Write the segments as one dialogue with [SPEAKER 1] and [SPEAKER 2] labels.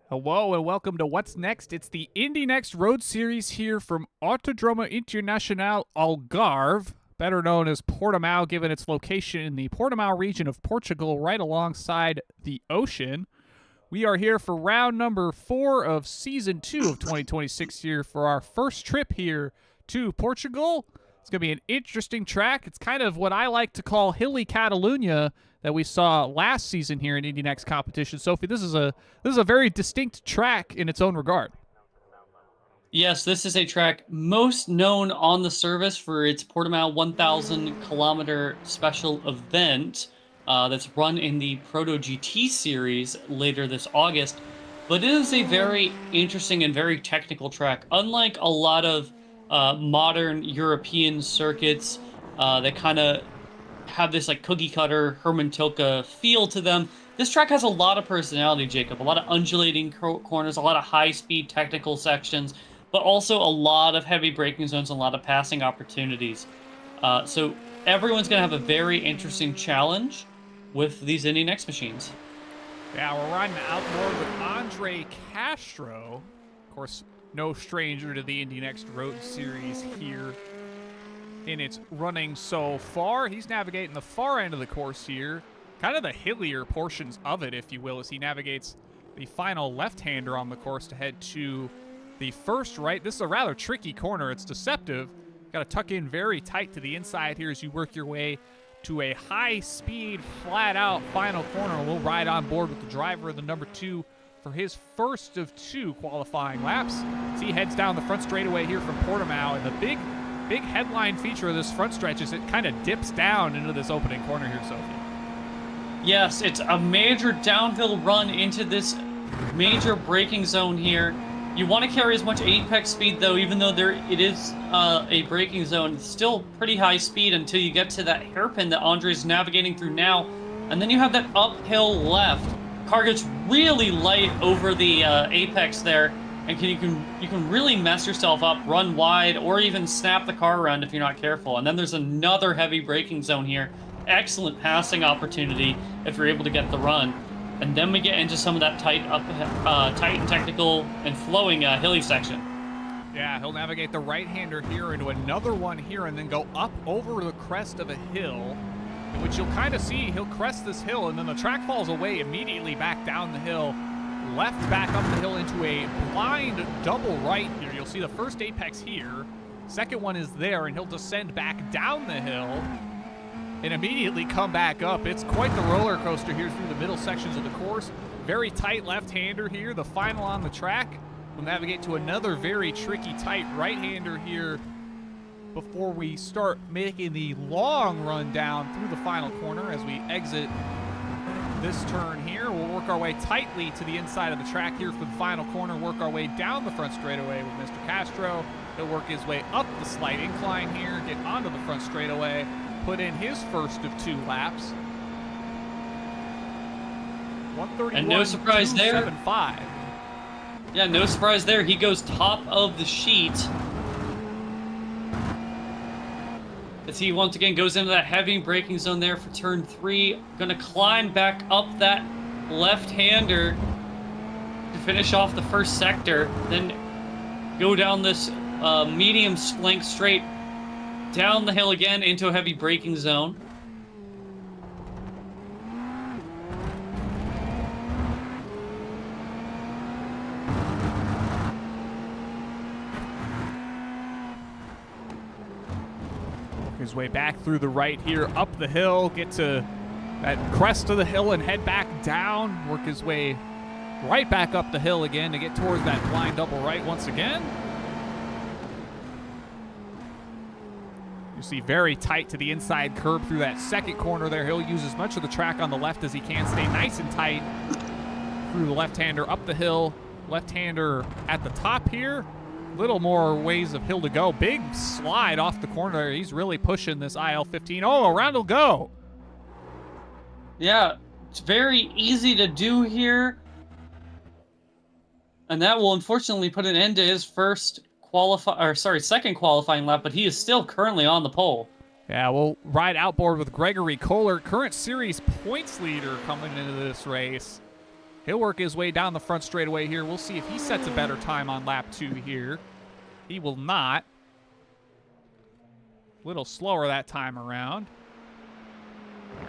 [SPEAKER 1] Hello and welcome to What's Next. It's the Indy NXT Road Series here from Autodromo Internacional Algarve, better known as Portimao, given its location in the Portimao region of Portugal, right alongside the ocean. We are here for round number 4 of Season 2 of 2026 here for our first trip here to Portugal. It's going to be an interesting track. It's kind of what I like to call hilly Catalunya that we saw last season here in Indy NXT competition. Sophie, this is a very distinct track in its own regard.
[SPEAKER 2] Yes, this is a track most known on the service for its Portimao 1,000-kilometer special event that's run in the Proto GT series later this August. But it is a very interesting and very technical track. Unlike a lot of modern European circuits that kind of have this like cookie cutter Herman Tilke feel to them, this track has a lot of personality, Jacob. A lot of undulating corners, a lot of high-speed technical sections, but also a lot of heavy braking zones and a lot of passing opportunities. So everyone's going to have a very interesting challenge with these Indy NXT machines.
[SPEAKER 1] Yeah, we're riding outboard with Andre Castro. Of course, no stranger to the Indy NXT Road Series here in its running so far. He's navigating the far end of the course here, kind of the hillier portions of it, if you will, as he navigates the final left-hander on the course to head to the first right. This is a rather tricky corner. It's deceptive. Got to tuck in very tight to the inside here as you work your way to a high-speed, flat-out final corner. We'll ride on board with the driver of the number 2 for his first of 2 qualifying laps as he heads down the front straightaway here from Portimao. And the big headline feature of this front stretch is it kind of dips down into this opening corner here, Sophie.
[SPEAKER 2] Yes, it's a major downhill run into this major braking zone here. You want to carry as much apex speed, though, even though it is a braking zone. It's still pretty high speed until you get to that hairpin that Andre's navigating through now. And then you have that uphill left. Car gets really light over the apex there, and you can really mess yourself up, run wide, or even snap the car around if you're not careful. And then there's another heavy braking zone here. Excellent passing opportunity if you're able to get the run. And then we get into some of that tight and technical and flowing hilly section.
[SPEAKER 1] Yeah, he'll navigate the right-hander here into another one here and then go up over the crest of a hill, in which you'll kind of see he'll crest this hill, and then the track falls away immediately back down the hill, left back up the hill into a blind double right here. You'll see the first apex here. Second one is there, and he'll descend back down the hill and immediately come back up. It's quite the roller coaster here through the middle sections of the course. Very tight left-hander here, the final on the track. We'll navigate to another very tricky, tight right-hander here before we start making the long run down through the final corner as we exit this turn here. We'll work our way tightly to the inside of the track here for the final corner, work our way down the front straightaway with Mr. Castro. He'll work his way up the slight incline here, get onto the front straightaway, put in his first of 2 laps. 131,
[SPEAKER 2] and no surprise there.
[SPEAKER 1] 275.
[SPEAKER 2] Yeah, no surprise there. He goes top of the sheet as he once again goes into that heavy braking zone there for turn 3. Gonna climb back up that left-hander to finish off the first sector, then go down this medium length straight down the hill again into a heavy braking zone.
[SPEAKER 1] His way back through the right here, up the hill, get to that crest of the hill and head back down, work his way right back up the hill again to get towards that blind double right once again. You see very tight to the inside curb through that second corner there. He'll use as much of the track on the left as he can, stay nice and tight through the left-hander up the hill. Left-hander at the top here. Little more ways of hill to go. Big slide off the corner. He's really pushing this IL-15. Oh, around he'll go.
[SPEAKER 2] Yeah, it's very easy to do here. And that will unfortunately put an end to his second qualifying lap, but he is still currently on the pole.
[SPEAKER 1] Yeah, we'll ride outboard with Gregory Kohler, current series points leader coming into this race. He'll work his way down the front straightaway here. We'll see if he sets a better time on lap 2 here. He will not. A little slower that time around.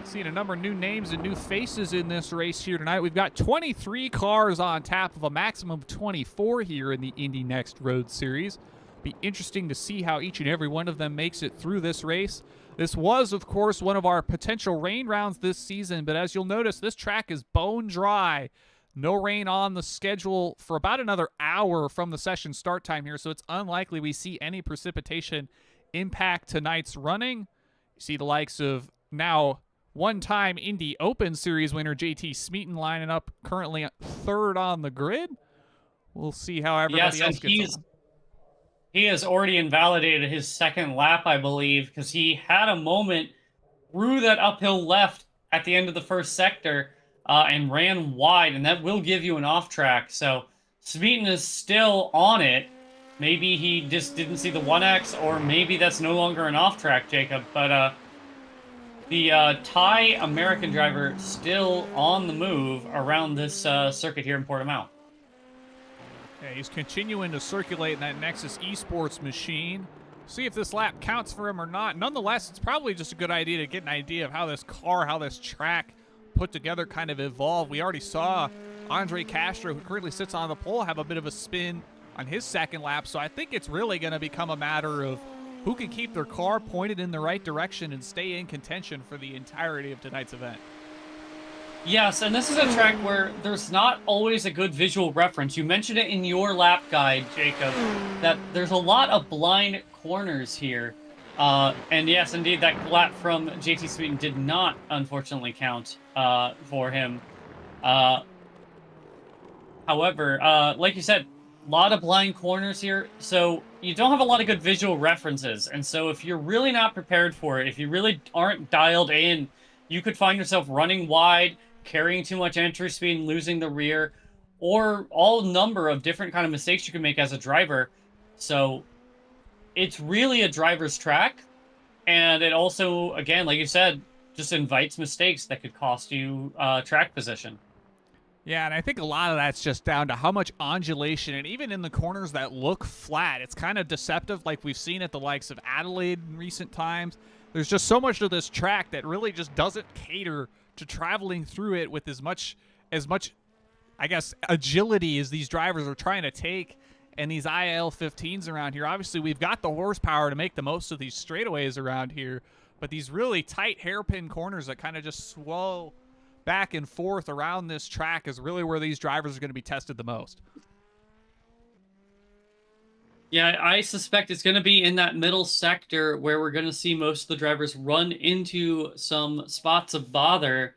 [SPEAKER 1] Seeing a number of new names and new faces in this race here tonight. We've got 23 cars on tap of a maximum of 24 here in the Indy NXT Road Series. Be interesting to see how each and every one of them makes it through this race. This was, of course, one of our potential rain rounds this season, but as you'll notice, this track is bone dry. No rain on the schedule for about another hour from the session start time here, so it's unlikely we see any precipitation impact tonight's running. You see the likes of now one-time Indy Open Series winner JT Smeaton lining up currently 3rd on the grid. We'll see how everybody else gets on.
[SPEAKER 2] He has already invalidated his 2nd lap, I believe, because he had a moment through that uphill left at the end of the 1st sector and ran wide, and that will give you an off track. So Smeaton is still on it. Maybe he just didn't see the 1X, or maybe that's no longer an off track, Jacob. But the Thai American driver still on the move around this circuit here in Portimao.
[SPEAKER 1] Yeah, he's continuing to circulate in that Nexus Esports machine. See if this lap counts for him or not. Nonetheless, it's probably just a good idea to get an idea of how this car, how this track put together kind of evolved. We already saw Andre Castro, who currently sits on the pole, have a bit of a spin on his 2nd lap. So I think it's really going to become a matter of who can keep their car pointed in the right direction and stay in contention for the entirety of tonight's event.
[SPEAKER 2] Yes, and this is a track where there's not always a good visual reference. You mentioned it in your lap guide, Jacob, that there's a lot of blind corners here. And yes, indeed, that lap from JT Smeaton did not, unfortunately, count for him. However, like you said, a lot of blind corners here, so you don't have a lot of good visual references. And so if you're really not prepared for it, if you really aren't dialed in, you could find yourself running wide, carrying too much entry speed and losing the rear, or all number of different kind of mistakes you can make as a driver. So it's really a driver's track, and it also, again, like you said, just invites mistakes that could cost you track position.
[SPEAKER 1] Yeah, and I think a lot of that's just down to how much undulation, and even in the corners that look flat, it's kind of deceptive like we've seen at the likes of Adelaide in recent times. There's just so much of this track that really just doesn't cater to traveling through it with as much, I guess, agility as these drivers are trying to take. And these IL-15s around here, obviously we've got the horsepower to make the most of these straightaways around here, but these really tight hairpin corners that kind of just swirl back and forth around this track is really where these drivers are going to be tested the most.
[SPEAKER 2] Yeah, I suspect it's going to be in that middle sector where we're going to see most of the drivers run into some spots of bother.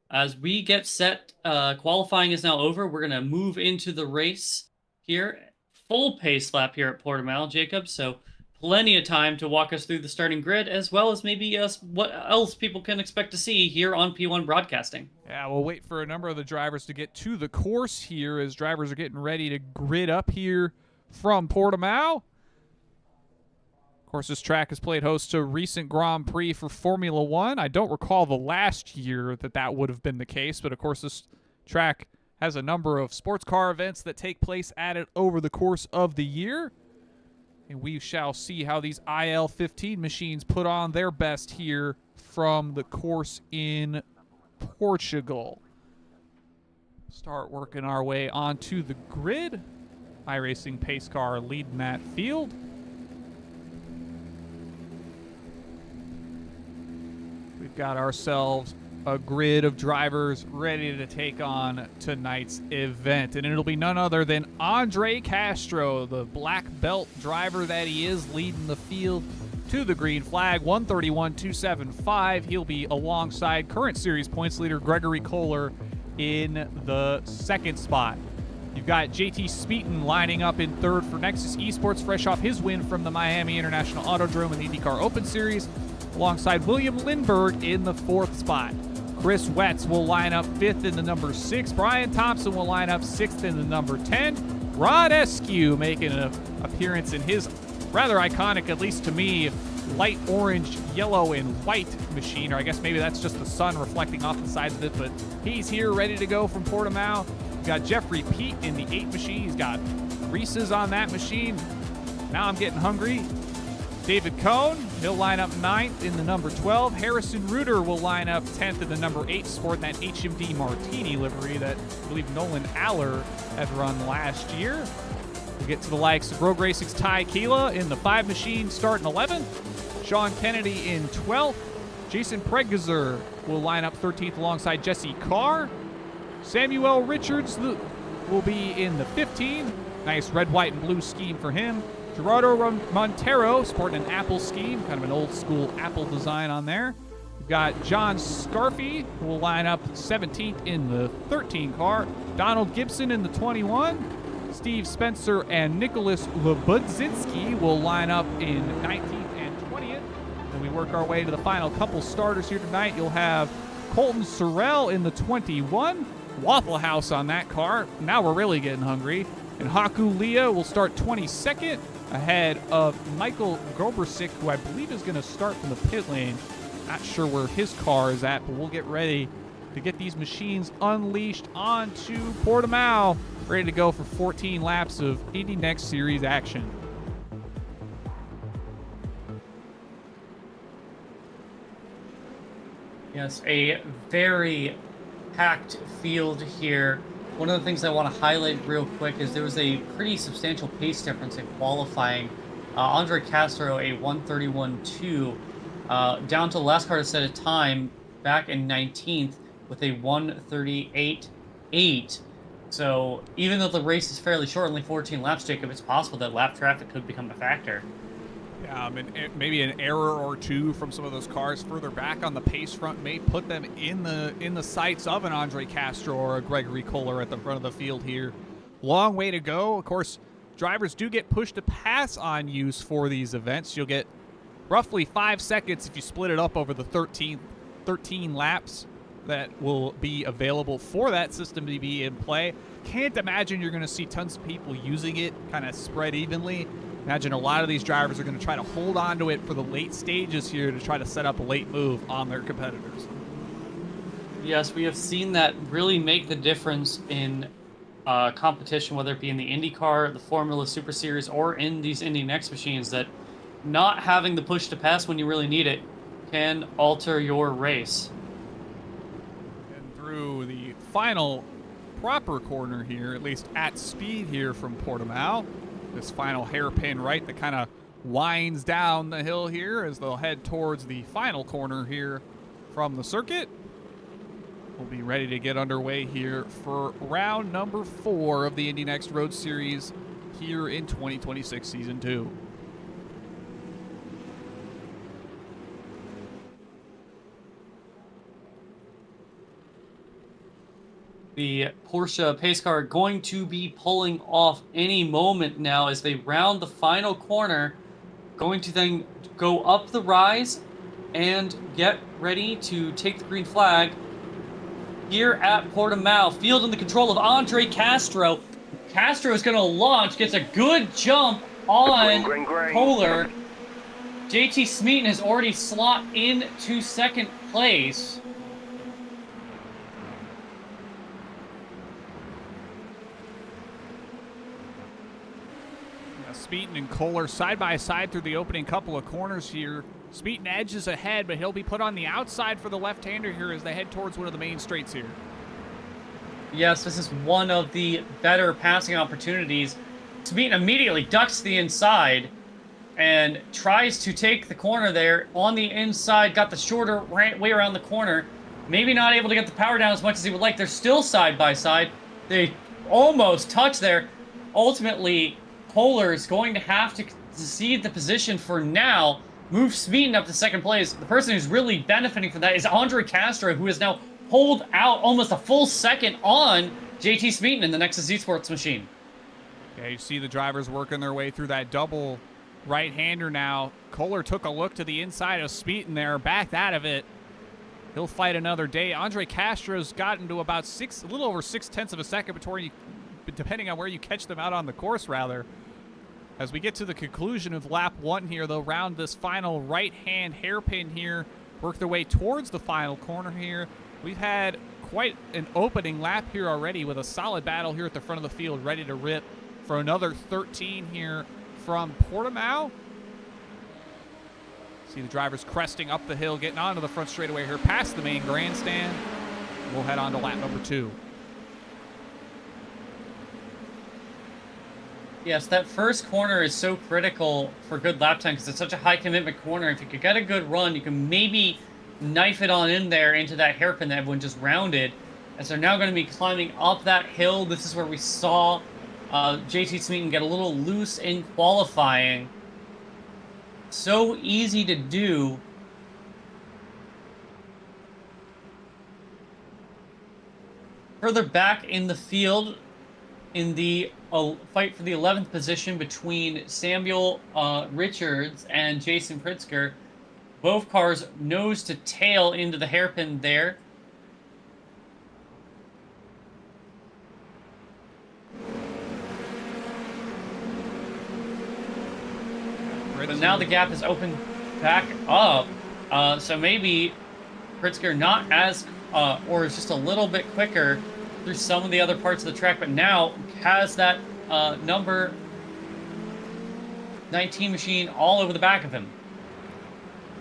[SPEAKER 2] As we get set, qualifying is now over. We're going to move into the race here. Full pace lap here at Portimao, Jacob. So plenty of time to walk us through the starting grid, as well as maybe what else people can expect to see here on P1 Broadcasting.
[SPEAKER 1] Yeah, we'll wait for a number of the drivers to get to the course here as drivers are getting ready to grid up here from Portimao. Of course, this track has played host to recent Grand Prix for Formula One. I don't recall the last year that would have been the case, but of course this track has a number of sports car events that take place at it over the course of the year. And we shall see how these IL-15 machines put on their best here from the course in Portugal. Start working our way onto the grid. iRacing pace car leading that field. We've got ourselves a grid of drivers ready to take on tonight's event. And it'll be none other than Andre Castro, the black belt driver that he is, leading the field to the green flag, 131.275. He'll be alongside current series points leader Gregory Kohler in the 2nd spot. You've got JT Smeaton lining up in 3rd for Nexus Esports, fresh off his win from the Miami International Autodrome in the INDYCAR Open Series, alongside William Lindbergh in the 4th spot. Chris Wetz will line up 5th in the number 6. Brian Thompson will line up 6th in the number 10. Rod Eskew making an appearance in his rather iconic, at least to me, light orange, yellow, and white machine, or I guess maybe that's just the sun reflecting off the sides of it, but he's here ready to go from Portimao. got Jeffrey Pete in the 8 machine. He's got Reese's on that machine. Now I'm getting hungry. David Cohn, he'll line up 9th in the number 12. Harrison Reuter will line up 10th in the number 8, sporting that HMD Martini livery that I believe Nolan Aller had run last year. We'll get to the likes of Rogue Racing's Ty Keela in the 5 machine, starting 11th. Sean Kennedy in 12th. Jason Pregazer will line up 13th alongside Jesse Carr. Samuel Richards will be in the 15. Nice red, white, and blue scheme for him. Gerardo Montero sporting an Apple scheme, kind of an old school Apple design on there. We've got John Scarfy, who will line up 17th in the 13 car. Donald Gibson in the 21. Steve Spencer and Nicholas Lebudzinski will line up in 19th and 20th. Then we work our way to the final couple starters here tonight. You'll have Colton Sorrell in the 21. Waffle House on that car. Now we're really getting hungry. And Haku Leah will start 22nd ahead of Michael Grobersick, who I believe is going to start from the pit lane. Not sure where his car is at, but we'll get ready to get these machines unleashed onto Portimao, ready to go for 14 laps of Indy NXT Series action.
[SPEAKER 2] Yes, a very packed field here. One of the things I want to highlight real quick is there was a pretty substantial pace difference in qualifying. Andre Castro, a 1:31.2, down to the last car to set a time back in 19th with a 1:38.8. So even though the race is fairly short, only 14 laps, Jacob, it's possible that lap traffic could become a factor.
[SPEAKER 1] Yeah, I mean, maybe an error or two from some of those cars further back on the pace front may put them in the sights of an Andre Castro or a Gregory Kohler at the front of the field here. Long way to go. Of course, drivers do get push to pass on use for these events. You'll get roughly 5 seconds if you split it up over the 13 laps that will be available for that system to be in play. Can't imagine you're going to see tons of people using it kind of spread evenly. Imagine a lot of these drivers are going to try to hold on to it for the late stages here to try to set up a late move on their competitors.
[SPEAKER 2] Yes, we have seen that really make the difference in competition, whether it be in the IndyCar, the Formula Super Series, or in these Indy NXT machines, that not having the push to pass when you really need it can alter your race.
[SPEAKER 1] And through the final proper corner here, at least at speed here from Portimao, this final hairpin right that kind of winds down the hill here as they'll head towards the final corner here from the circuit. We'll be ready to get underway here for round number 4 of the Indy NXT Road Series here in 2026 Season 2.
[SPEAKER 2] The Porsche pace car going to be pulling off any moment now as they round the final corner, going to then go up the rise and get ready to take the green flag here at Portimao. Field in the control of Andre Castro. Castro is going to launch, gets a good jump on Kohler. JT Smeaton has already slot into second place.
[SPEAKER 1] Smeaton and Kohler side by side through the opening couple of corners here. Smeaton edges ahead, but he'll be put on the outside for the left-hander here as they head towards one of the main straights here.
[SPEAKER 2] Yes, this is one of the better passing opportunities. Smeaton immediately ducks to the inside and tries to take the corner there on the inside. Got the shorter way around the corner. Maybe not able to get the power down as much as he would like. They're still side by side. They almost touch there. Ultimately, Kohler is going to have to cede the position for now, move Smeaton up to second place. The person who's really benefiting from that is Andre Castro, who has now pulled out almost a full second on JT Smeaton in the Nexus Esports machine.
[SPEAKER 1] Okay, you see the drivers working their way through that double right-hander now. Kohler took a look to the inside of Smeaton there, backed out of it. He'll fight another day. Andre Castro's gotten to about a little over 0.6 of a second depending on where you catch them out on the course, rather. As we get to the conclusion of lap 1 here, they'll round this final right-hand hairpin here, work their way towards the final corner here. We've had quite an opening lap here already with a solid battle here at the front of the field, ready to rip for another 13 here from Portimao. See the drivers cresting up the hill, getting onto the front straightaway here, past the main grandstand. We'll head on to lap number 2.
[SPEAKER 2] Yes, that first corner is so critical for good lap time because it's such a high commitment corner. If you could get a good run, you can maybe knife it on in there into that hairpin that everyone just rounded. As they're now going to be climbing up that hill. This is where we saw JT Smeaton get a little loose in qualifying. So easy to do. Further back in the field, in the fight for the 11th position between Samuel Richards and Jason Pritzker, both cars nose to tail into the hairpin there. But now the gap is opened back up, so maybe Pritzker not as, or is just a little bit quicker through some of the other parts of the track, but now has that number 19 machine all over the back of him.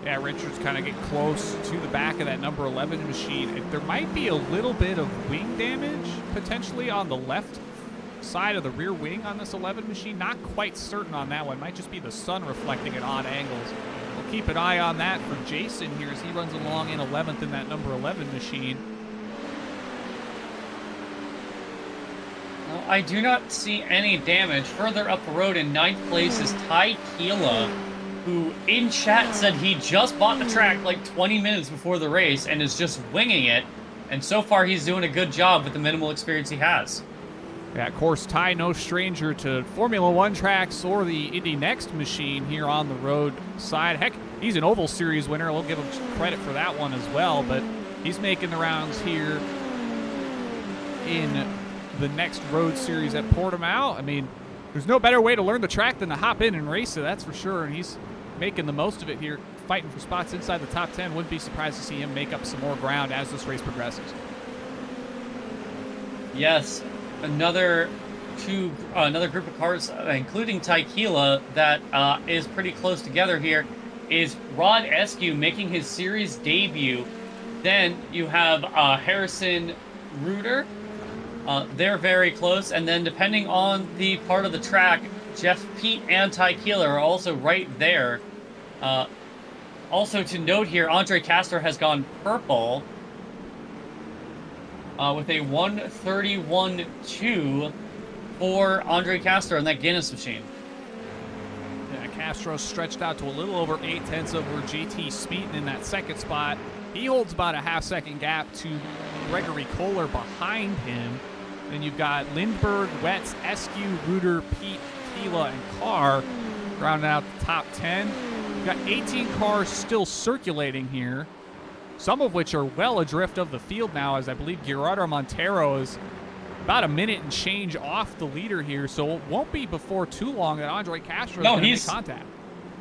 [SPEAKER 1] Yeah, Richards kind of get close to the back of that number 11 machine. There might be a little bit of wing damage potentially on the left side of the rear wing on this 11 machine. Not quite certain on that one. Might just be the sun reflecting at odd angles. We'll keep an eye on that for Jason here as he runs along in 11th in that number 11 machine.
[SPEAKER 2] Well, I do not see any damage. Further up the road in 9th place is Ty Keela, who in chat said he just bought the track like 20 minutes before the race and is just winging it. And so far he's doing a good job with the minimal experience he has.
[SPEAKER 1] Yeah, of course, Ty, no stranger to Formula One tracks or the Indy NXT machine here on the road side. Heck, he's an Oval Series winner. We'll give him credit for that one as well, but he's making the rounds here in the next road series at Portimao. I mean, there's no better way to learn the track than to hop in and race it, that's for sure, and he's making the most of it here, fighting for spots inside the top 10. Wouldn't be surprised to see him make up some more ground as this race progresses.
[SPEAKER 2] Yes. Another group of cars, including Ty Keela, that is pretty close together here, is Rod Eskew making his series debut. Then you have Harrison Reuter. They're very close. And then depending on the part of the track, Jeff Pete and Ty Keela are also right there. Also to note here, Andre Castro has gone purple. With a 1:31.2 for Andre Castro in that Guinness machine.
[SPEAKER 1] Yeah, Castro stretched out to a little over 0.8 over JT Smeaton in that second spot. He holds about a half-second gap to Gregory Kohler behind him. Then you've got Lindbergh, Wetz, Eskew, Reuter, Pete, Keela, and Carr rounding out the top 10. You've got 18 cars still circulating here, some of which are well adrift of the field now, as I believe Gerardo Montero is about a minute and change off the leader here, so it won't be before too long that Andre Castro is going to make contact.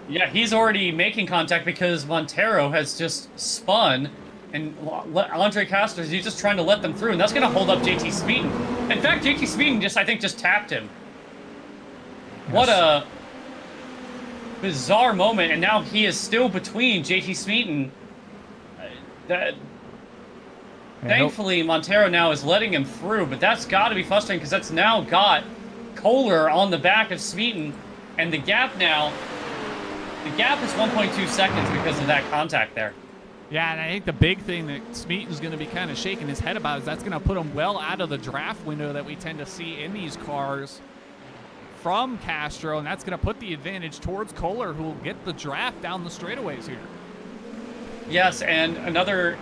[SPEAKER 2] Yeah, he's already making contact because Montero has just spun, and Andre Castro, he's just trying to let them through, and that's going to hold up JT Smeaton. In fact, JT Smeaton I think just tapped him. Yes. What a bizarre moment, and now he is still between JT Smeaton. Thankfully, Montero now is letting him through, but that's got to be frustrating because that's now got Kohler on the back of Smeaton, and the gap is 1.2 seconds because of that contact there.
[SPEAKER 1] Yeah, and I think the big thing that Smeaton's going to be kind of shaking his head about is that's going to put him well out of the draft window that we tend to see in these cars from Castro, and that's going to put the advantage towards Kohler, who will get the draft down the straightaways here.
[SPEAKER 2] Yes, and another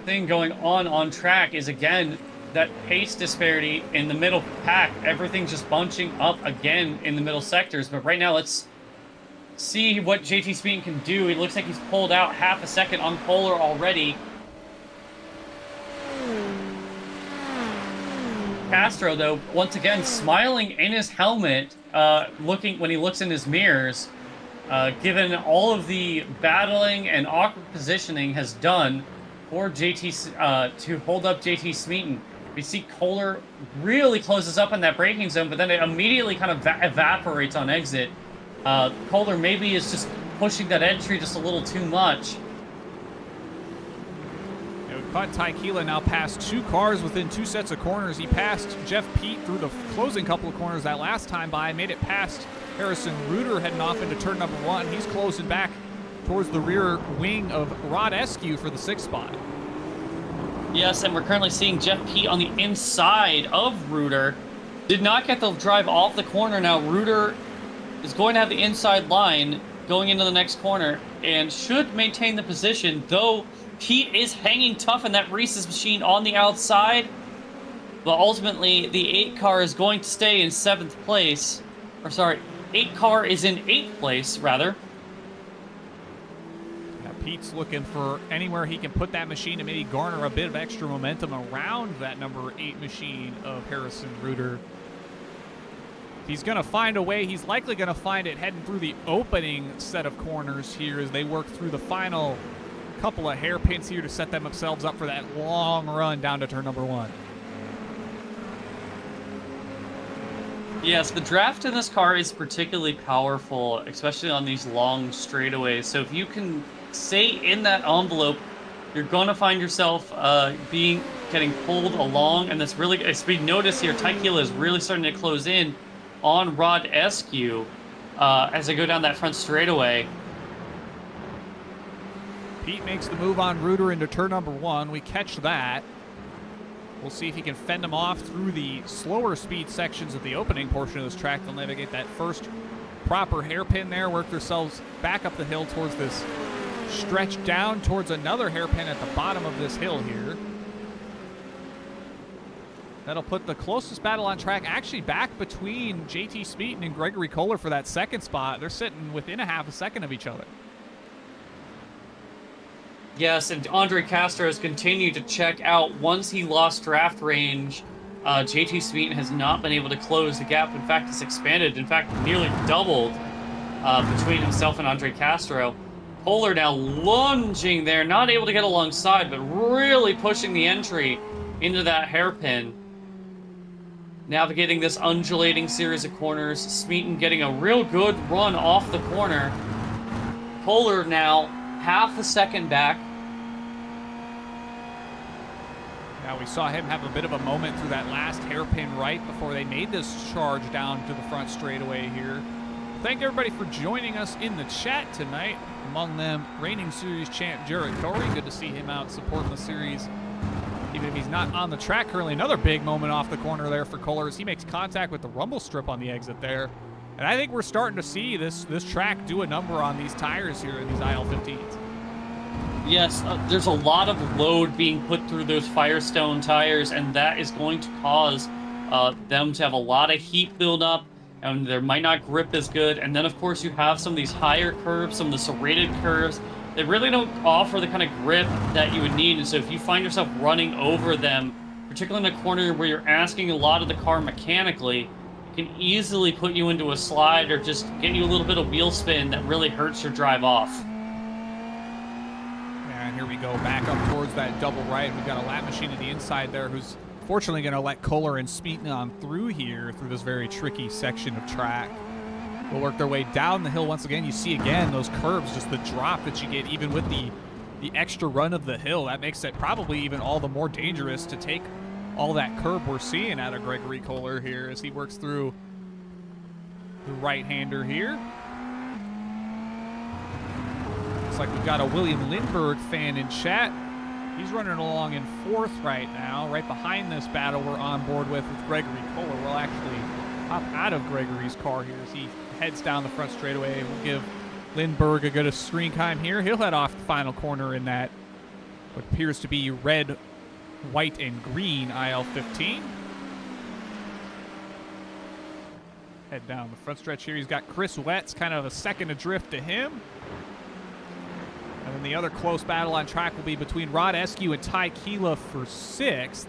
[SPEAKER 2] thing going on track is, again, that pace disparity in the middle pack. Everything's just bunching up again in the middle sectors. But right now, let's see what JT Smeaton can do. It looks like he's pulled out half a second on Kohler already. Castro, though, once again, smiling in his helmet, when he looks in his mirrors. Given all of the battling and awkward positioning has done, for to hold up JT Smeaton. We see Kohler really closes up in that braking zone, but then it immediately kind of evaporates on exit. Kohler maybe is just pushing that entry just a little too much.
[SPEAKER 1] Yeah, we've caught Ty Keela now past 2 cars within 2 sets of corners. He passed Jeff Pete through the closing couple of corners that last time by, made it past Harrison Reuter heading off into turn number 1. He's closing back towards the rear wing of Rod Eskew for the 6th spot.
[SPEAKER 2] Yes, and we're currently seeing Jeff Pete on the inside of Reuter. Did not get the drive off the corner. Now Reuter is going to have the inside line going into the next corner and should maintain the position, though Pete is hanging tough in that Reese's machine on the outside. But ultimately, the 8 car is going to stay in 7th place. Or sorry, 8 car is in 8th place, rather.
[SPEAKER 1] Pete's looking for anywhere he can put that machine to maybe garner a bit of extra momentum around that number 8 machine of Harrison Reuter. If he's going to find a way, he's likely going to find it heading through the opening set of corners here as they work through the final couple of hairpins here to set themselves up for that long run down to turn number 1.
[SPEAKER 2] Yes, the draft in this car is particularly powerful, especially on these long straightaways. So if you can stay in that envelope, you're going to find yourself getting pulled along, and that's really, as we notice here, Ty Keela is really starting to close in on Rod Eskew as they go down that front straightaway.
[SPEAKER 1] Pete makes the move on Reuter into turn number 1. We catch that. We'll see if he can fend him off through the slower speed sections of the opening portion of this track. They'll navigate that first proper hairpin there, work themselves back up the hill towards this stretch down towards another hairpin at the bottom of this hill here. That'll put the closest battle on track actually back between JT Smeaton and Gregory Kohler for that 2nd spot. They're sitting within a half a second of each other.
[SPEAKER 2] Yes, and Andre Castro has continued to check out. Once he lost draft range, JT Smeaton has not been able to close the gap. In fact, it's expanded. In fact, nearly doubled between himself and Andre Castro. Kohler now lunging there, not able to get alongside, but really pushing the entry into that hairpin. Navigating this undulating series of corners, Smeaton getting a real good run off the corner. Kohler now half a second back.
[SPEAKER 1] Now we saw him have a bit of a moment through that last hairpin right before they made this charge down to the front straightaway here. Thank everybody for joining us in the chat tonight. Among them, reigning series champ Jarrett Corey. Good to see him out supporting the series, even if he's not on the track currently. Another big moment off the corner there for Kohler as he makes contact with the rumble strip on the exit there. And I think we're starting to see this track do a number on these tires here, these IL-15s.
[SPEAKER 2] Yes, there's a lot of load being put through those Firestone tires, and that is going to cause them to have a lot of heat build up, and they might not grip as good. And then, of course, you have some of these higher curves, some of the serrated curves. They really don't offer the kind of grip that you would need. And so if you find yourself running over them, particularly in a corner where you're asking a lot of the car mechanically, it can easily put you into a slide or just get you a little bit of wheel spin that really hurts your drive off.
[SPEAKER 1] And here we go back up towards that double right. We've got a lap machine at the inside there who's fortunately going to let Kohler and Smeaton on through here through this very tricky section of track. They'll work their way down the hill once again. You see again those curves, just the drop that you get even with the extra run of the hill. That makes it probably even all the more dangerous to take all that curb we're seeing out of Gregory Kohler here as he works through the right-hander here. Looks like we've got a William Lindbergh fan in chat. He's running along in 4th right now. Right behind this battle we're on board with Gregory Kohler. We'll actually hop out of Gregory's car here as he heads down the front straightaway. We'll give Lindbergh a good screen time here. He'll head off the final corner in that what appears to be red, white, and green IL-15. Head down the front stretch here. He's got Chris Wetz, kind of a second adrift to him. And then the other close battle on track will be between Rod Eskew and Ty Keela for 6th.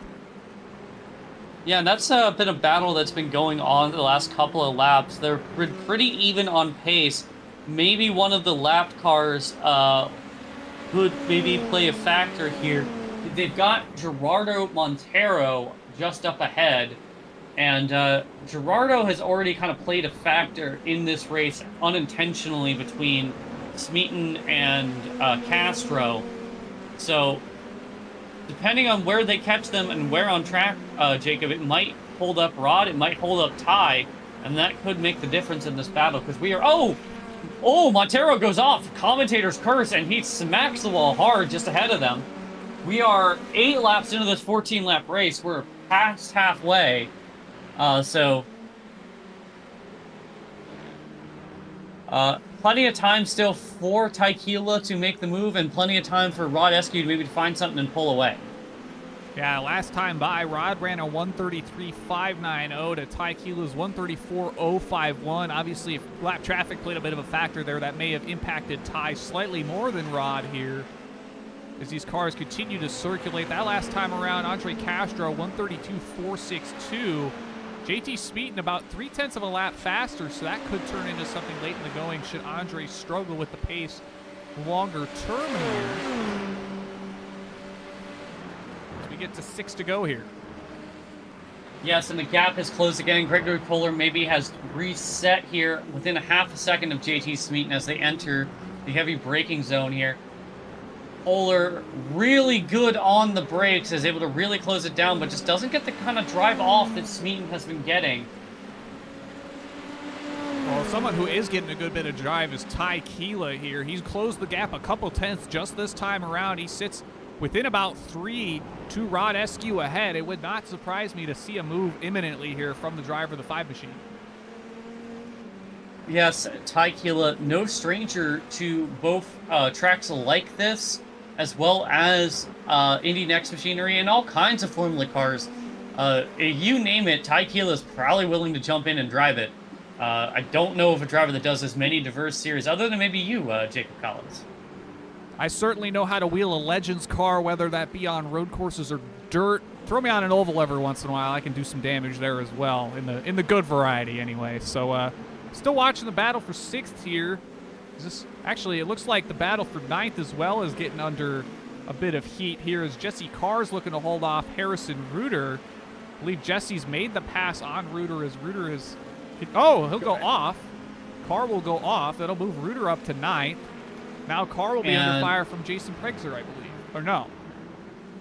[SPEAKER 2] Yeah, and that's been a battle that's been going on the last couple of laps. They're pretty even on pace. Maybe one of the lapped cars could maybe play a factor here. They've got Gerardo Montero just up ahead, and Gerardo has already kind of played a factor in this race unintentionally between Smeaton and Castro. So, depending on where they catch them and where on track, Jacob, it might hold up Rod, it might hold up Ty, and that could make the difference in this battle, because we are... Oh, Montero goes off. Commentator's curse, and he smacks the wall hard just ahead of them. We are 8 laps into this 14-lap race. We're past halfway. Plenty of time still for Tequila to make the move, and plenty of time for Rod Eskew to maybe find something and pull away.
[SPEAKER 1] Yeah, last time by, Rod ran a 133.590 to Tequila's 134.051. Obviously, if lap traffic played a bit of a factor there, that may have impacted Ty slightly more than Rod here, as these cars continue to circulate. That last time around, Andre Castro, 132.462. JT Smeaton about 0.3 of a lap faster, so that could turn into something late in the going should Andre struggle with the pace longer term here. As we get to 6 to go here.
[SPEAKER 2] Yes, and the gap has closed again. Gregory Kohler maybe has reset here within a half a second of JT Smeaton as they enter the heavy braking zone here. Kohler really good on the brakes, is able to really close it down, but just doesn't get the kind of drive off that Smeaton has been getting.
[SPEAKER 1] Well, someone who is getting a good bit of drive is Tequila here. He's closed the gap a couple tenths just this time around. He sits within about 3 to Rod Eskew ahead. It would not surprise me to see a move imminently here from the driver of the 5 machine.
[SPEAKER 2] Yes, Tequila, no stranger to both tracks like this, as well as Indy NXT machinery and all kinds of Formula cars. You name it, Tequila is probably willing to jump in and drive it. I don't know of a driver that does as many diverse series, other than maybe you, Jacob Collins.
[SPEAKER 1] I certainly know how to wheel a Legends car, whether that be on road courses or dirt. Throw me on an oval every once in a while. I can do some damage there as well, in the good variety anyway. So, still watching the battle for 6th here. Actually, it looks like the battle for 9th as well is getting under a bit of heat here as Jesse Carr's looking to hold off Harrison Reuter. I believe Jesse's made the pass on Reuter as Reuter is... Oh, he'll go off. Carr will go off. That'll move Reuter up to 9th. Now Carr will be under fire from Jason Pregzer, I believe. Or no.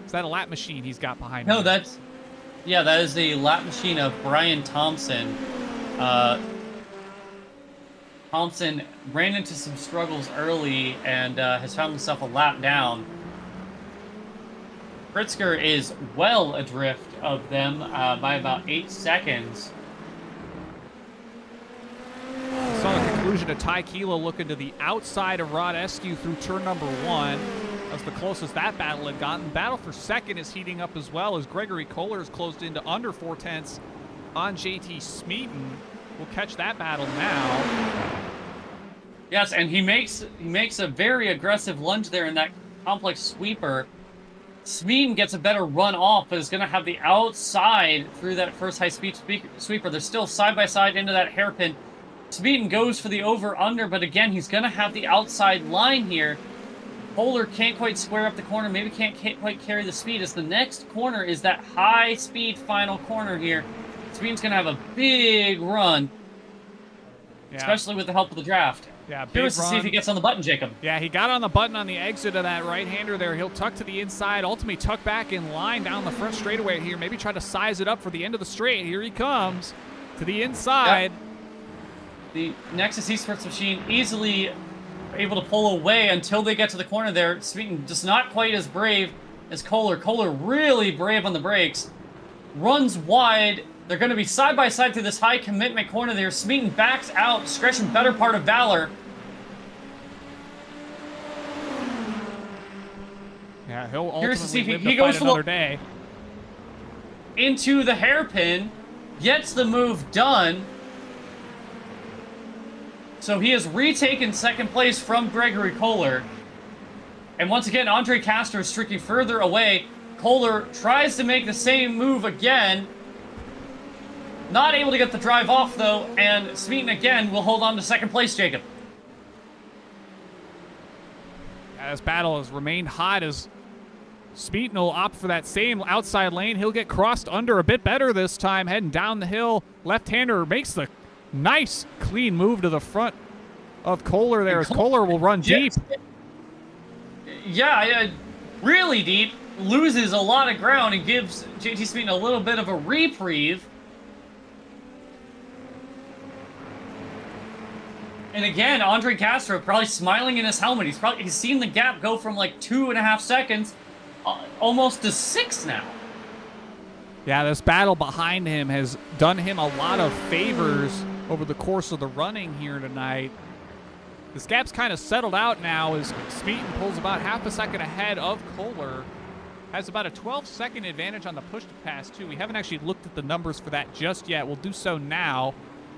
[SPEAKER 1] Is that a lap machine he's got behind him?
[SPEAKER 2] No, that's... Yeah, that is the lap machine of Brian Thompson. Thompson ran into some struggles early and has found himself a lap down. Pritzker is well adrift of them by about 8 seconds.
[SPEAKER 1] Saw the conclusion of Tequila looking to the outside of Rod Eskew through turn number 1. That's the closest that battle had gotten. Battle for 2nd is heating up as well as Gregory Kohler is closed into under 4/10 on JT Smeaton. We'll catch that battle now.
[SPEAKER 2] Yes, and he makes a very aggressive lunge there in that complex sweeper. Smeaton gets a better run off, but is going to have the outside through that first high-speed sweeper. They're still side-by-side into that hairpin. Smeaton goes for the over-under, but again, he's going to have the outside line here. Kohler can't quite square up the corner, maybe can't quite carry the speed, as the next corner is that high-speed final corner here. Smeaton's going to have a big run, especially with the help of the draft.
[SPEAKER 1] Yeah, big
[SPEAKER 2] Curious to see if he gets on the button, Jacob.
[SPEAKER 1] Yeah, he got on the button on the exit of that right-hander there. He'll tuck to the inside, ultimately tuck back in line down the front straightaway here. Maybe try to size it up for the end of the straight. Here he comes to the inside.
[SPEAKER 2] Yep. The Nexus Esports machine easily able to pull away until they get to the corner there. Smeaton just not quite as brave as Kohler. Kohler really brave on the brakes. Runs wide. They're going to be side-by-side through this high-commitment corner there. Smeaton backs out. Discretion, better part of valor.
[SPEAKER 1] Yeah, he'll
[SPEAKER 2] Curious to see
[SPEAKER 1] ultimately
[SPEAKER 2] if
[SPEAKER 1] live
[SPEAKER 2] he
[SPEAKER 1] to
[SPEAKER 2] goes
[SPEAKER 1] fight
[SPEAKER 2] for
[SPEAKER 1] another day.
[SPEAKER 2] Into the hairpin. Gets the move done. So he has retaken 2nd place from Gregory Kohler. And once again, Andre Castro is streaking further away. Kohler tries to make the same move again. Not able to get the drive off, though, and Smeaton again will hold on to 2nd place, Jacob.
[SPEAKER 1] This battle has remained hot as Speeton will opt for that same outside lane. He'll get crossed under a bit better this time, heading down the hill. Left-hander makes the nice, clean move to the front of Kohler there, as Kohler will run deep.
[SPEAKER 2] Yeah, really deep. Loses a lot of ground and gives JT Speeton a little bit of a reprieve. And again, Andre Castro probably smiling in his helmet. He's seen the gap go from like 2.5 seconds almost to 6 now.
[SPEAKER 1] Yeah, this battle behind him has done him a lot of favors over the course of the running here tonight. This gap's kind of settled out now as Speeton pulls about half a second ahead of Kohler. Has about a 12-second advantage on the push-to-pass, too. We haven't actually looked at the numbers for that just yet. We'll do so now.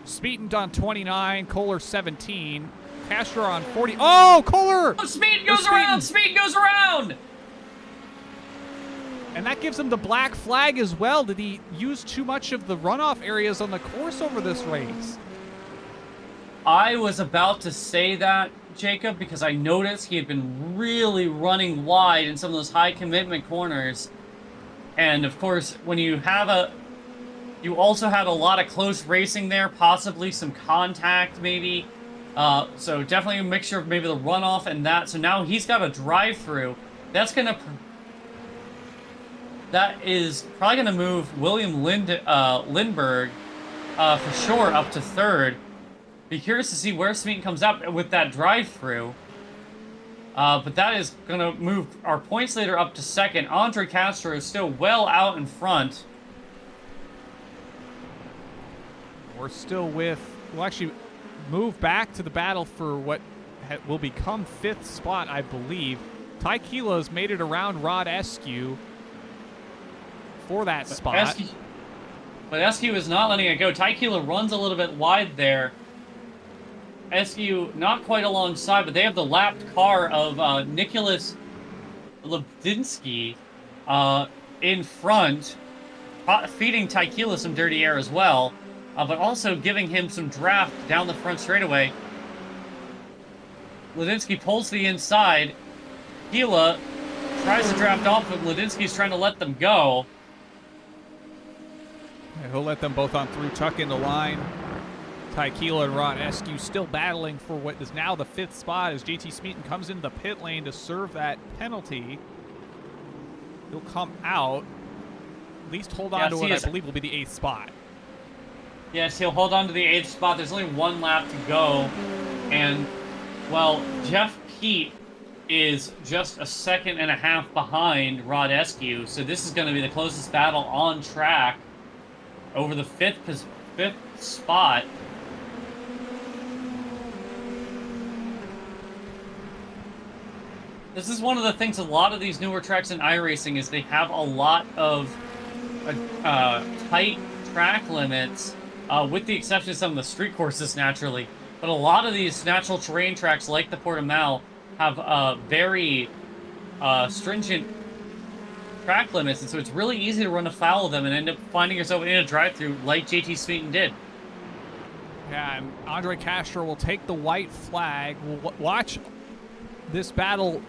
[SPEAKER 1] Speeton done 29, Kohler 17, Castro on 40. Oh, Kohler!
[SPEAKER 2] Oh, Speeton goes around! Speeton goes around!
[SPEAKER 1] And that gives him the black flag as well. Did he use too much of the runoff areas on the course over this race?
[SPEAKER 2] I was about to say that, Jacob, because I noticed he had been really running wide in some of those high commitment corners. And of course, when you have you also had a lot of close racing there, possibly some contact maybe. So definitely a mixture of maybe the runoff and that. So now he's got a drive-through. That is probably going to move William Lindbergh for sure up to 3rd. Be curious to see where Speeton comes up with that drive-through. But that is going to move our points leader up to 2nd. Andre Castro is still well out in front.
[SPEAKER 1] We're still we'll actually move back to the battle for what will become 5th spot, I believe. Ty Kila's made it around Rod Eskew for that spot.
[SPEAKER 2] But Eskew is not letting it go. Ty Kila runs a little bit wide there. Eskew not quite alongside, but they have the lapped car of Nicholas Lubdinsky in front, feeding Ty Kila some dirty air as well, but also giving him some draft down the front straightaway. Lubdinsky pulls to the inside. Kila tries to draft off, but Lubdinsky's trying to let them go.
[SPEAKER 1] Yeah, he'll let them both on through, tuck in the line. Ty Kila and Rod Eskew still battling for what is now the 5th spot as JT Speeton comes into the pit lane to serve that penalty. He'll come out, at least hold on to what I believe will be the 8th spot.
[SPEAKER 2] Yes, he'll hold on to the 8th spot. There's only 1 lap to go. And, well, Jeff Pete is just a 1.5 seconds behind Rod Eskew. So this is going to be the closest battle on track over the 5th spot. This is one of the things, a lot of these newer tracks in iRacing is they have a lot of tight track limits, with the exception of some of the street courses naturally. But a lot of these natural terrain tracks like the Portimao have very stringent track limits, and so it's really easy to run afoul of them and end up finding yourself in a drive-through like JT Speeton did.
[SPEAKER 1] Yeah, and Andre Castro will take the white flag. We'll watch this battle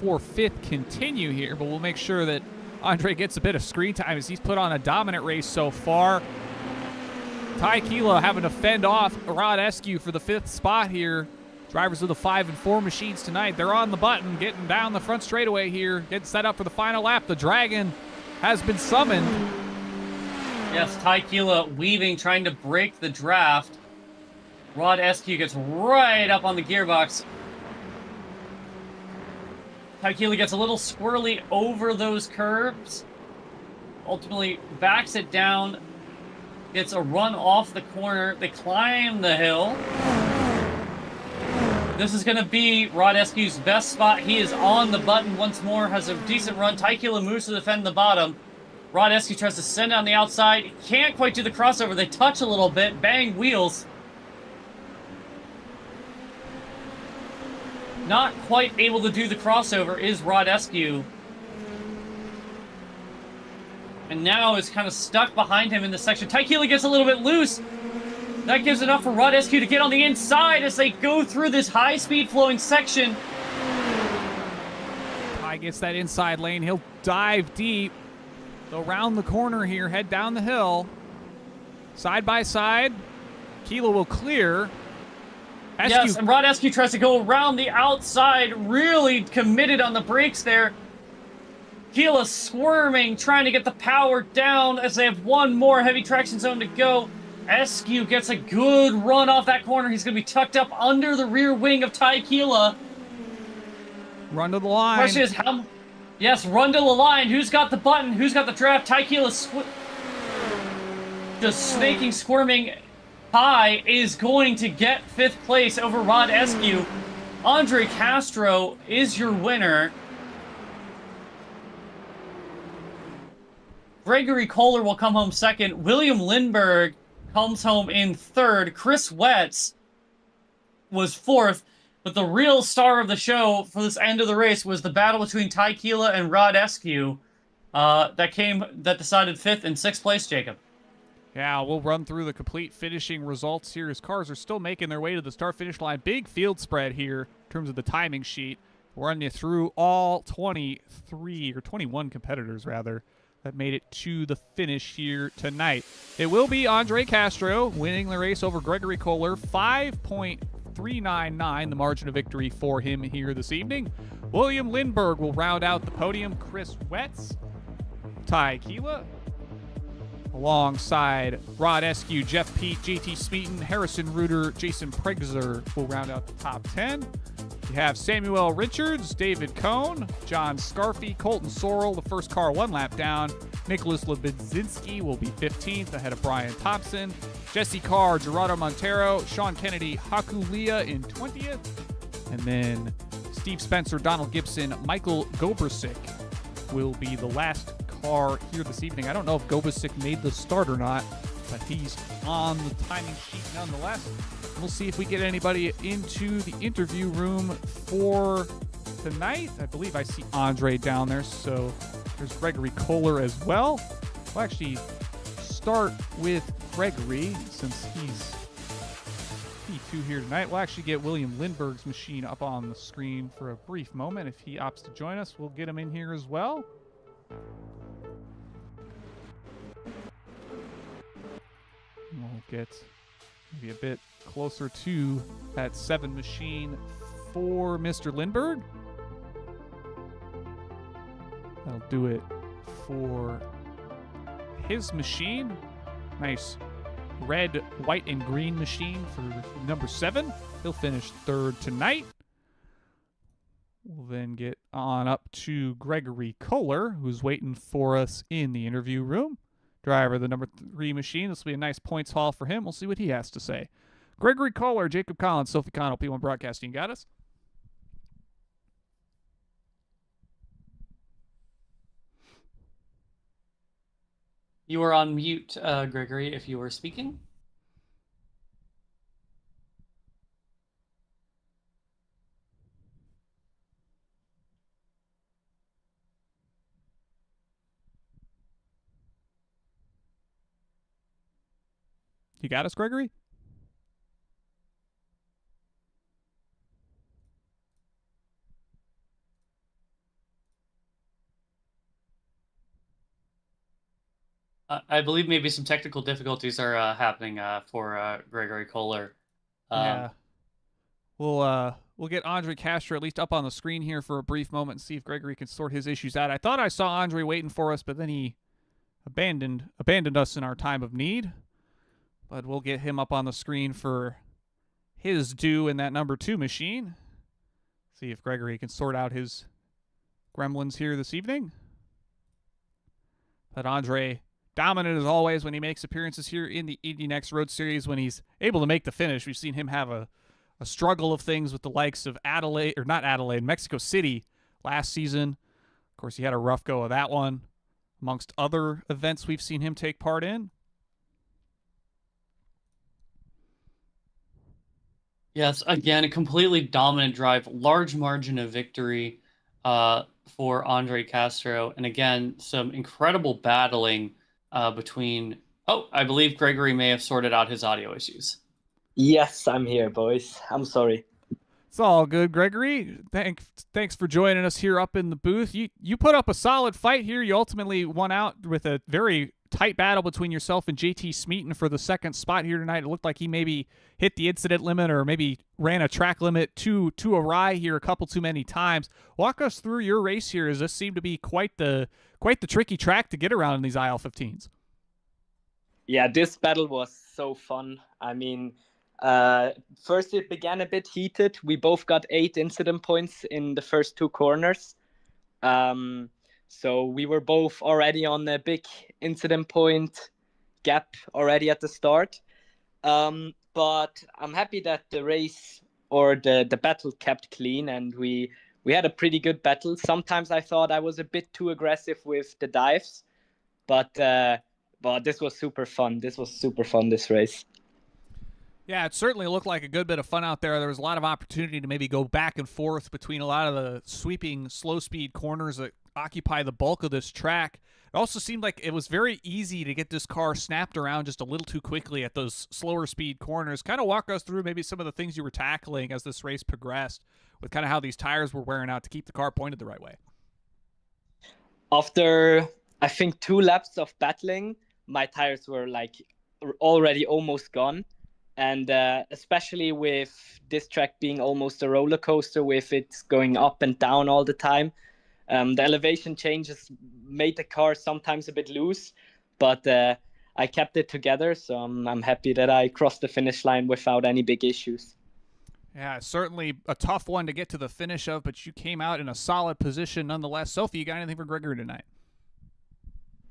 [SPEAKER 1] for 5th continue here, but we'll make sure that Andre gets a bit of screen time as he's put on a dominant race so far. Ty Kila having to fend off Rod Eskew for the 5th spot here. Drivers of the 5 and 4 machines tonight, they're on the button, getting down the front straightaway here, getting set up for the final lap. The Dragon has been summoned.
[SPEAKER 2] Yes, Ty Kila weaving, trying to break the draft. Rod Eskew gets right up on the gearbox. Ty Kila gets a little squirrely over those curves. Ultimately backs it down. Gets a run off the corner. They climb the hill. This is going to be Rod Eskew's best spot. He is on the button once more. Has a decent run. Ty Kila moves to defend the bottom. Rod Eskew tries to send on the outside. Can't quite do the crossover. They touch a little bit. Bang wheels. Not quite able to do the crossover is Rod Eskew. And now is kind of stuck behind him in the section. Ty Kila gets a little bit loose. That gives enough for Rod Eskew to get on the inside as they go through this high-speed flowing section.
[SPEAKER 1] gets that inside lane. He'll dive deep. Go around the corner here, head down the hill. Side by side. Keela will clear.
[SPEAKER 2] Yes, and Rod Eskew tries to go around the outside, really committed on the brakes there. Keela squirming, trying to get the power down as they have one more heavy traction zone to go. Eskew gets a good run off that corner. He's going to be tucked up under the rear wing of Ty Keela.
[SPEAKER 1] Run to the line.
[SPEAKER 2] Question is how... Yes, run to the line. Who's got the button? Who's got the draft? Ty Keela just snaking, squirming. Ty is going to get 5th place over Rod Eskew. Andre Castro is your winner. Gregory Kohler will come home 2nd. William Lindbergh comes home in 3rd. Chris Wetz was 4th. But the real star of the show for this end of the race was the battle between Ty Keela and Rod Eskew that decided 5th and 6th place, Jacob.
[SPEAKER 1] Yeah, we'll run through the complete finishing results here as cars are still making their way to the start-finish line. Big field spread here in terms of the timing sheet. We'll run you through all 21 competitors, rather, that made it to the finish here tonight. It will be Andre Castro winning the race over Gregory Kohler, 5.399, the margin of victory for him here this evening. William Lindbergh will round out the podium. Chris Wetz, Ty Keela, alongside Rod Eskew, Jeff Pete, JT Smeaton, Harrison Reuter, Jason Pregzer will round out the top 10. You have Samuel Richards, David Cohn, John Scarfy, Colton Sorrell, the first car 1 lap down. Nicholas Lebedzinski will be 15th ahead of Brian Thompson. Jesse Carr, Gerardo Montero, Sean Kennedy, Hakulia in 20th. And then Steve Spencer, Donald Gibson, Michael Gobersick will be the last car here this evening. I don't know if Gobersick made the start or not, but he's on the timing sheet nonetheless. We'll see if we get anybody into the interview room for tonight. I believe I see Andre down there, so there's Gregory Kohler as well. We'll actually start with Gregory since he's P2 here tonight. We'll actually get William Lindbergh's machine up on the screen for a brief moment. If he opts to join us, we'll get him in here as well. We'll get maybe a bit closer to that 7 machine for Mr. Lindbergh. That'll do it for his machine. Nice red, white, and green machine for number 7. He'll finish 3rd tonight. We'll then get on up to Gregory Kohler, who's waiting for us in the interview room. Driver of the number 3 machine. This will be a nice points haul for him. We'll see what he has to say. Gregory Kohler, Jacob Collins, Sophie Connell, P1 Broadcasting. Got us?
[SPEAKER 2] You are on mute, Gregory, if you were speaking.
[SPEAKER 1] You got us, Gregory?
[SPEAKER 2] I believe maybe some technical difficulties are happening for Gregory Kohler.
[SPEAKER 1] Yeah. We'll get Andre Castro at least up on the screen here for a brief moment and see if Gregory can sort his issues out. I thought I saw Andre waiting for us, but then he abandoned us in our time of need. But we'll get him up on the screen for his due in that number 2 machine. See if Gregory can sort out his gremlins here this evening. But Andre, dominant as always when he makes appearances here in the Indy NXT Road Series. When he's able to make the finish, we've seen him have a struggle of things with the likes of Mexico City last season. Of course, he had a rough go of that one, amongst other events we've seen him take part in.
[SPEAKER 2] Yes, again, a completely dominant drive, large margin of victory for Andre Castro. And again, some incredible battling between... Oh, I believe Gregory may have sorted out his audio issues.
[SPEAKER 3] Yes, I'm here, boys. I'm sorry.
[SPEAKER 1] It's all good, Gregory. Thanks for joining us here up in the booth. You put up a solid fight here. You ultimately won out with a very tight battle between yourself and JT Smeaton for the second spot here tonight. It looked like he maybe hit the incident limit or maybe ran a track limit too awry here a couple too many times. Walk us through your race here, as this seemed to be quite the tricky track to get around in these IL-15s.
[SPEAKER 3] Yeah, this battle was so fun. I mean, first it began a bit heated. We both got 8 incident points in the first 2 corners. So we were both already on a big incident point gap already at the start. But I'm happy that the race or the battle kept clean, and we had a pretty good battle. Sometimes I thought I was a bit too aggressive with the dives, but this was super fun. This race.
[SPEAKER 1] Yeah, it certainly looked like a good bit of fun out there. There was a lot of opportunity to maybe go back and forth between a lot of the sweeping slow-speed corners that occupy the bulk of this track. It also seemed like it was very easy to get this car snapped around just a little too quickly at those slower speed corners. Kind of walk us through maybe some of the things you were tackling as this race progressed with kind of how these tires were wearing out to keep the car pointed the right way.
[SPEAKER 3] After, I think, 2 laps of battling, my tires were like already almost gone. And especially with this track being almost a roller coaster with it going up and down all the time, the elevation changes made the car sometimes a bit loose, but I kept it together. So I'm happy that I crossed the finish line without any big issues.
[SPEAKER 1] Yeah, certainly a tough one to get to the finish of, but you came out in a solid position nonetheless. Sophie, you got anything for Gregory tonight?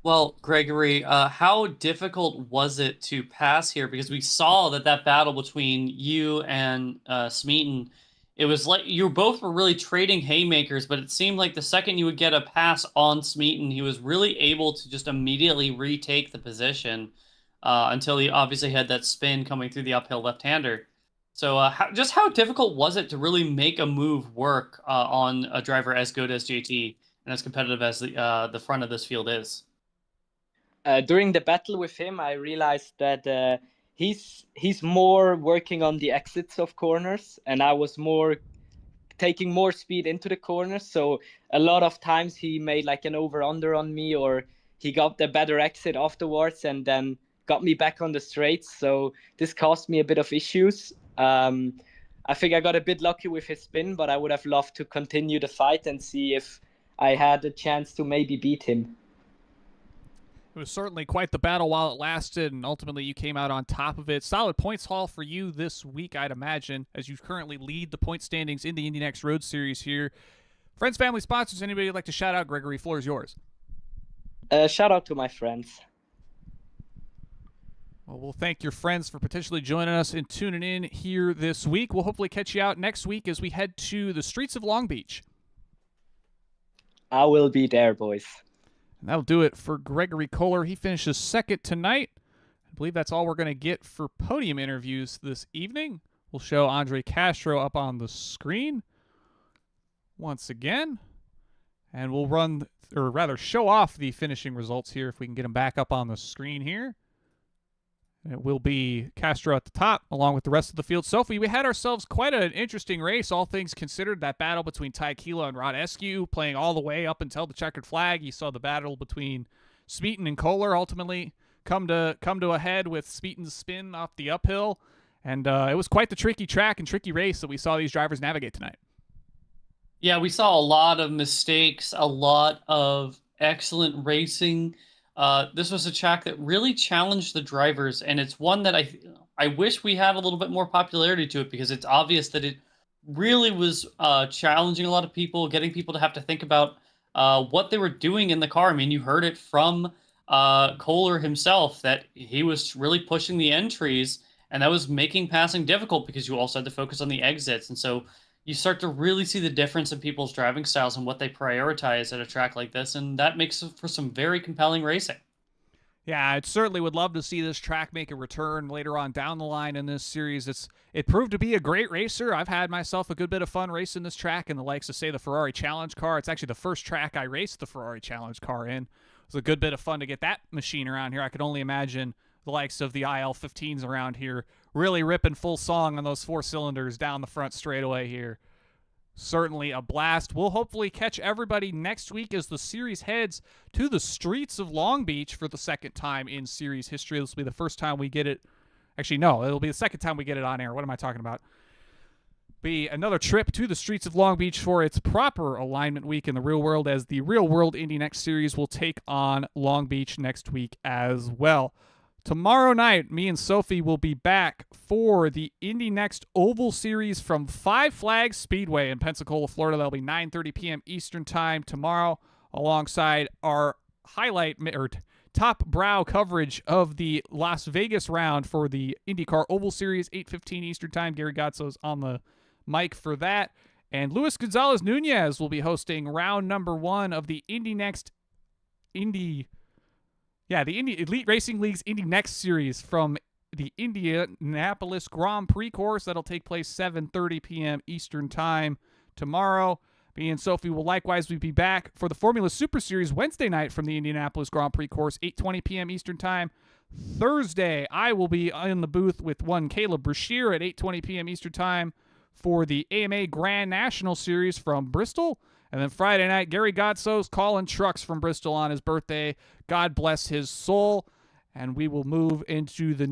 [SPEAKER 2] Well, Gregory, how difficult was it to pass here? Because we saw that battle between you and Smeaton, it was like you both were really trading haymakers, but it seemed like the second you would get a pass on Smeaton, he was really able to just immediately retake the position until he obviously had that spin coming through the uphill left-hander. So how difficult was it to really make a move work on a driver as good as JT and as competitive as the front of this field is?
[SPEAKER 3] During the battle with him, I realized that he's more working on the exits of corners, and I was more taking more speed into the corners. So a lot of times he made like an over-under on me, or he got the better exit afterwards and then got me back on the straights. So this caused me a bit of issues. I think I got a bit lucky with his spin, but I would have loved to continue the fight and see if I had a chance to maybe beat him.
[SPEAKER 1] It was certainly quite the battle while it lasted, and ultimately you came out on top of it. Solid points haul for you this week, I'd imagine, as you currently lead the point standings in the Indy NXT Road Series here. Friends, family, sponsors, anybody you'd like to shout out? Gregory, floor is yours.
[SPEAKER 3] Shout out to my friends.
[SPEAKER 1] Well, we'll thank your friends for potentially joining us and tuning in here this week. We'll hopefully catch you out next week as we head to the streets of Long Beach.
[SPEAKER 3] I will be there, boys.
[SPEAKER 1] And that'll do it for Gregory Kohler. He finishes second tonight. I believe that's all we're going to get for podium interviews this evening. We'll show Andre Castro up on the screen once again. And we'll run, or rather show off the finishing results here if we can get them back up on the screen here. It will be Castro at the top, along with the rest of the field. Sophie, we had ourselves quite an interesting race, all things considered. That battle between Ty Keela and Rod Eskew playing all the way up until the checkered flag. You saw the battle between Smeaton and Kohler ultimately come to a head with Smeaton's spin off the uphill. And it was quite the tricky track and tricky race that we saw these drivers navigate tonight.
[SPEAKER 2] Yeah, we saw a lot of mistakes, a lot of excellent racing. This was a track that really challenged the drivers, and it's one that I wish we had a little bit more popularity to it, because it's obvious that it really was challenging a lot of people, getting people to have to think about what they were doing in the car. I mean, you heard it from Kohler himself that he was really pushing the entries, and that was making passing difficult because you also had to focus on the exits. And so you start to really see the difference in people's driving styles and what they prioritize at a track like this, and that makes for some very compelling racing.
[SPEAKER 1] Yeah, I certainly would love to see this track make a return later on down the line in this series. It proved to be a great racer. I've had myself a good bit of fun racing this track, and the likes of, say, the Ferrari Challenge car. It's actually the first track I raced the Ferrari Challenge car in. It was a good bit of fun to get that machine around here. I could only imagine the likes of the IL-15s around here, really ripping full song on those 4 cylinders down the front straightaway here. Certainly a blast. We'll hopefully catch everybody next week as the series heads to the streets of Long Beach for the second time in series history. This will be the first time we get it. Actually, no, it'll be the second time we get it on air. What am I talking about? Be another trip to the streets of Long Beach for its proper alignment week in the real world, as the Real World Indy NXT Series will take on Long Beach next week as well. Tomorrow night, me and Sophie will be back for the Indy NXT Oval Series from Five Flags Speedway in Pensacola, Florida. That'll be 9:30 p.m. Eastern Time tomorrow, alongside our highlight or top brow coverage of the Las Vegas round for the IndyCar Oval Series, 8:15 Eastern Time. Gary Gotso's on the mic for that. And Luis Gonzalez Nunez will be hosting round number 1 of the Indy Elite Racing League's Indy NXT Series from the Indianapolis Grand Prix course. That'll take place 7:30 p.m. Eastern Time tomorrow. Me and Sophie will likewise be back for the Formula Super Series Wednesday night from the Indianapolis Grand Prix course, 8:20 p.m. Eastern Time. Thursday, I will be in the booth with one Caleb Brashear at 8:20 p.m. Eastern Time for the AMA Grand National Series from Bristol. And then Friday night, Gary Gotso's calling trucks from Bristol on his birthday. God bless his soul. And we will move into the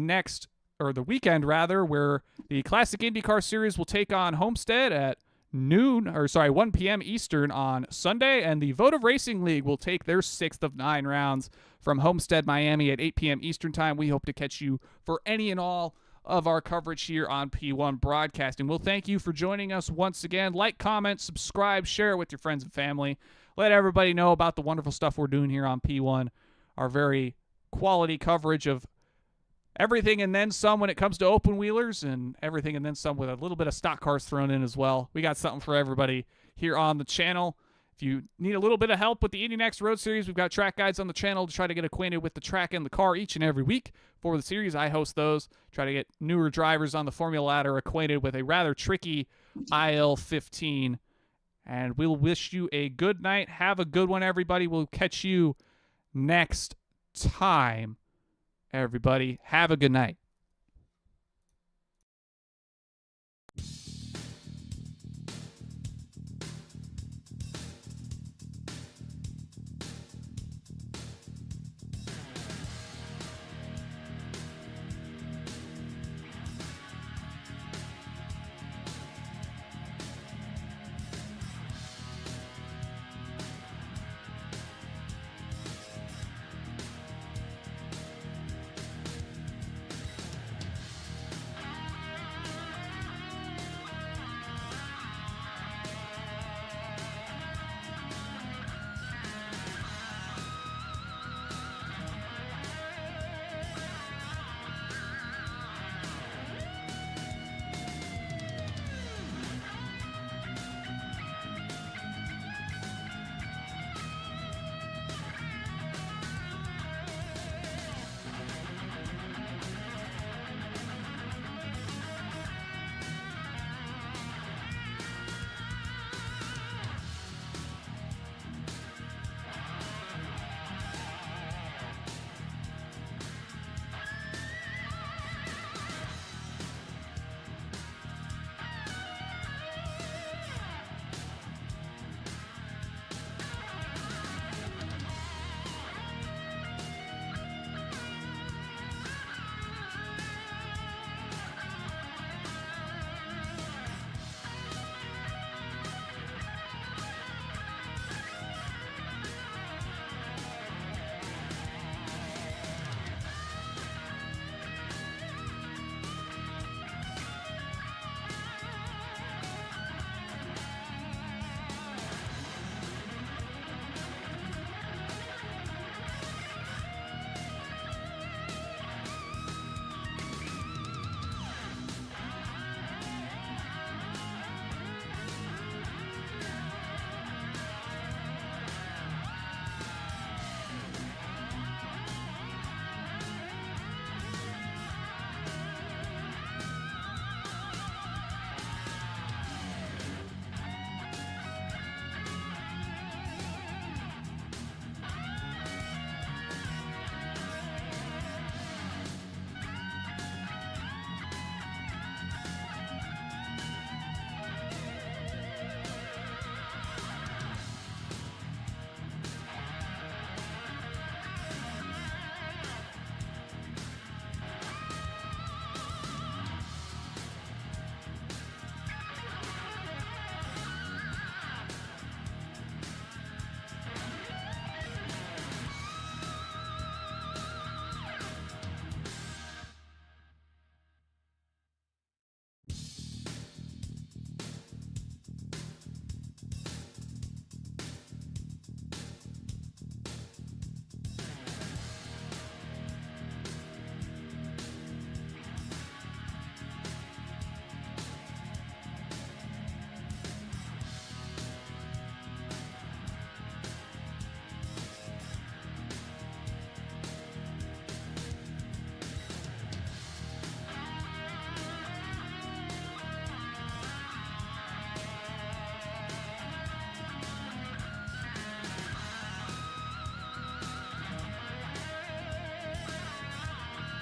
[SPEAKER 1] weekend, where the Classic IndyCar Series will take on Homestead at 1 p.m. Eastern on Sunday. And the Votive Racing League will take their 6th of 9 rounds from Homestead, Miami at 8 p.m. Eastern Time. We hope to catch you for any and all of our coverage here on P1 Broadcasting. We'll thank you for joining us once again. Like, comment, subscribe, share it with your friends and family. Let everybody know about the wonderful stuff we're doing here on P1, our very quality coverage of everything and then some when it comes to open wheelers, and everything and then some with a little bit of stock cars thrown in as well. We got something for everybody here on the channel. If you need a little bit of help with the Indy NXT Road Series, we've got track guides on the channel to try to get acquainted with the track and the car each and every week. For the series, I host those. Try to get newer drivers on the Formula Ladder acquainted with a rather tricky IL-15. And we'll wish you a good night. Have a good one, everybody. We'll catch you next time, everybody. Have a good night.